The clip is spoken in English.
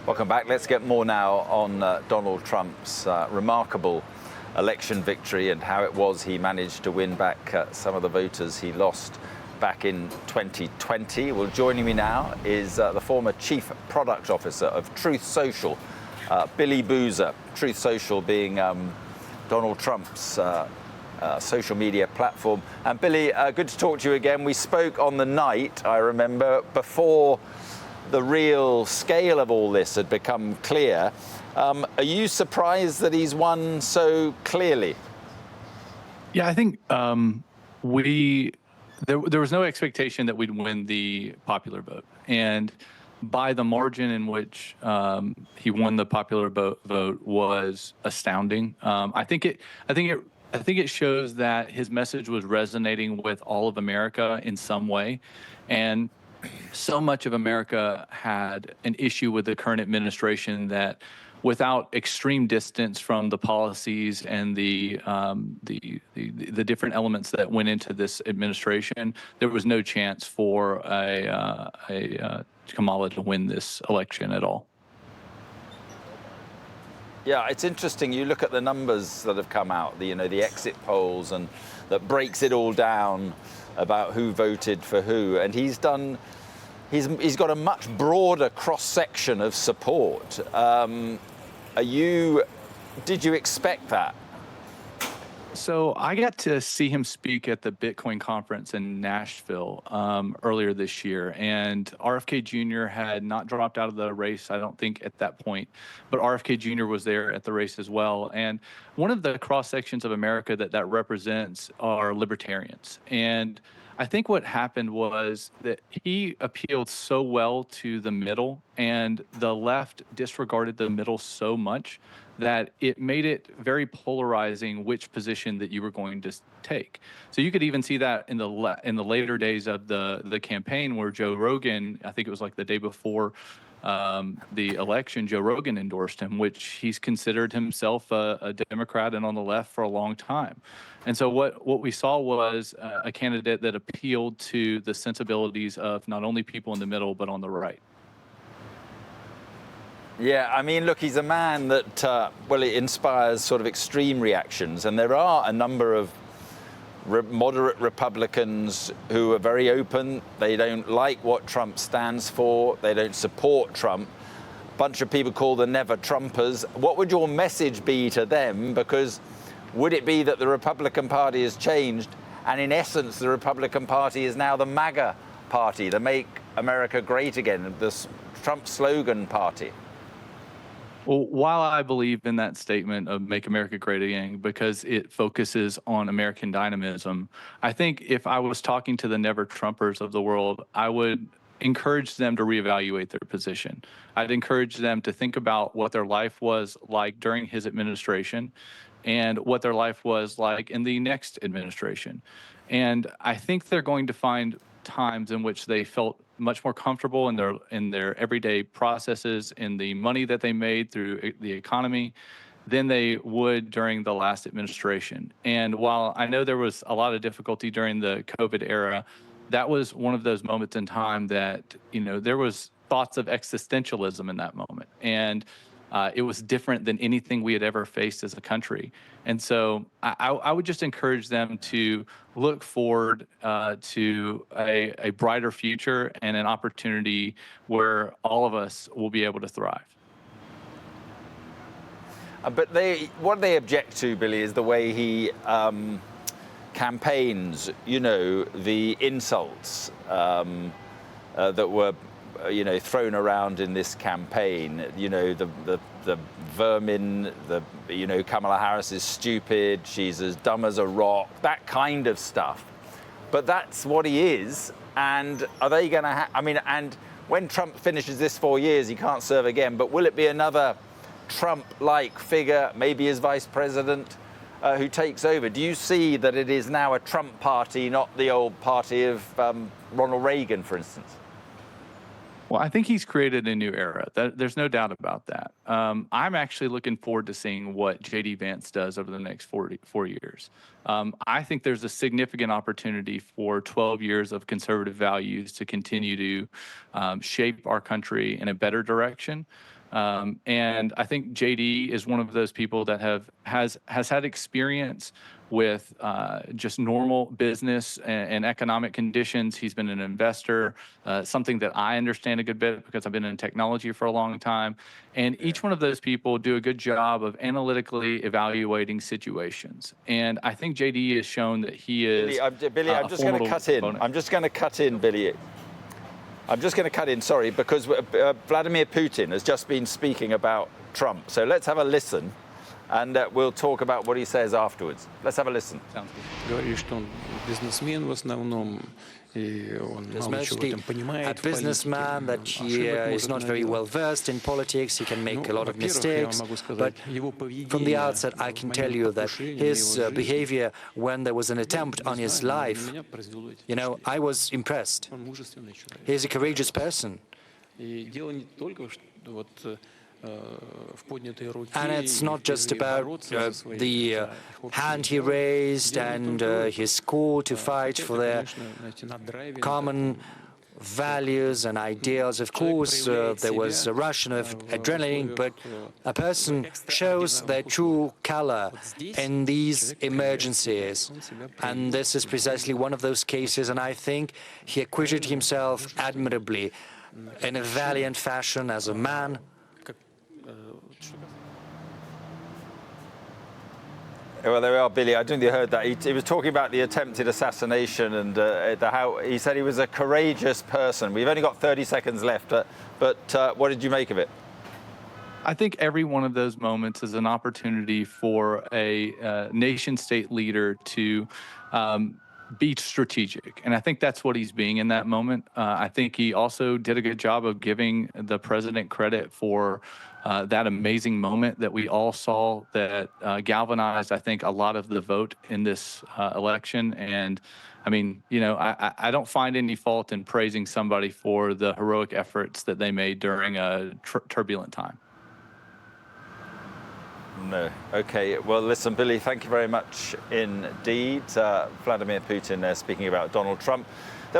Welcome back. Let's get more now on Donald Trump's remarkable election victory and how it was he managed to win back some of the voters he lost back in 2020. Well, joining me now is the former Chief Product Officer of Truth Social, Billy Boozer. Truth Social being Donald Trump's social media platform. And Billy, good to talk to you again. We spoke on the night, I remember, before the real scale of all this had become clear. Are you surprised that he's won so clearly? Yeah, I think there was no expectation that we'd win the popular vote, and by the margin in which he won the popular vote was astounding. I think it shows that his message was resonating with all of America in some way, and so much of America had an issue with the current administration that, without extreme distance from the policies and the different elements that went into this administration, there was no chance for a Kamala to win this election at all. Yeah, it's interesting. You look at the numbers that have come out, the exit polls, and that breaks it all down about who voted for who, and he's got a much broader cross-section of support. Did you expect that? So I got to see him speak at the Bitcoin conference in Nashville earlier this year, and RFK Jr. had not dropped out of the race, I don't think, at that point, but RFK Jr. was there at the race as well. And one of the cross sections of America that represents are libertarians. And I think what happened was that he appealed so well to the middle, and the left disregarded the middle so much that it made it very polarizing which position that you were going to take. So you could even see that in the later days of the campaign, where Joe Rogan, I think it was like the day before the election, Joe Rogan endorsed him, which he's considered himself a Democrat and on the left for a long time. And so what we saw was a candidate that appealed to the sensibilities of not only people in the middle, but on the right. Yeah, I mean, look, he's a man that, it inspires sort of extreme reactions. And there are a number of moderate Republicans who are very open. They don't like what Trump stands for. They don't support Trump. A bunch of people call the never Trumpers. What would your message be to them? Because would it be that the Republican Party has changed, and in essence, the Republican Party is now the MAGA party, the Make America Great Again, this Trump slogan party? Well, while I believe in that statement of Make America Great Again because it focuses on American dynamism, I think if I was talking to the never Trumpers of the world, I would encourage them to reevaluate their position. I'd encourage them to think about what their life was like during his administration and what their life was like in the next administration. And I think they're going to find times in which they felt much more comfortable in their everyday processes, in the money that they made through the economy, than they would during the last administration. And while I know there was a lot of difficulty during the COVID era, that was one of those moments in time that, there was thoughts of existentialism in that moment. And it was different than anything we had ever faced as a country. And so I would just encourage them to look forward to a brighter future and an opportunity where all of us will be able to thrive. But what they object to, Billy, is the way he campaigns, the insults that were thrown around in this campaign, the vermin, Kamala Harris is stupid, she's as dumb as a rock, that kind of stuff. But that's what he is. And are they going to and when Trump finishes this 4 years, he can't serve again, but will it be another Trump-like figure, maybe as vice president, who takes over? Do you see that it is now a Trump party, not the old party of Ronald Reagan, for instance? Well, I think he's created a new era. There's no doubt about that. I'm actually looking forward to seeing what J.D. Vance does over the next 4 years. I think there's a significant opportunity for 12 years of conservative values to continue to shape our country in a better direction. And I think JD is one of those people that has had experience with just normal business and economic conditions. He's been an investor, something that I understand a good bit because I've been in technology for a long time. And each one of those people do a good job of analytically evaluating situations. And I think JD has shown that he is Billy, I'm just going to cut in. I'm just going to cut in, Billy. I'm just going to cut in, sorry, because Vladimir Putin has just been speaking about Trump. So let's have a listen, and we'll talk about what he says afterwards. Let's have a listen. Sounds good. Говорит, что он бизнесмен в основном, и он мало чего там понимает a в businessman that политике, he ошибок is может not very well наделать. versed in politics. He can make a lot of Во-первых, я mistakes. могу сказать, But его from the поведение outset, I в can момент tell you that покушения на his его жизнь, behavior when there was an attempt on не his знаю, life, на меня произвело эти you know, впечатления. I was impressed. Он мужественный человек. He is a courageous person. И дело не только вот в поднятой руке. And it's и not just впервые about бороться за свои, the за их общие hand he идеалы. raised Дело не and только в этом. his call to fight Хотя for это, their конечно, знаете, на драйве, на common таком values and ideals. Of course, there was a rush of adrenaline, but a person shows their true color in these emergencies. And this is precisely one of those cases, and I think he acquitted himself admirably in a valiant fashion as a man. Well, there we are, Billy. I don't think you heard that. He was talking about the attempted assassination and how he said he was a courageous person. We've only got 30 seconds left, but what did you make of it? I think every one of those moments is an opportunity for a nation-state leader to be strategic. And I think that's what he's being in that moment. I think he also did a good job of giving the president credit for that amazing moment that we all saw that galvanized, I think, a lot of the vote in this election. And I mean, you know, I don't find any fault in praising somebody for the heroic efforts that they made during a turbulent time. No. Okay. Well, listen, Billy, thank you very much indeed. Vladimir Putin speaking about Donald Trump.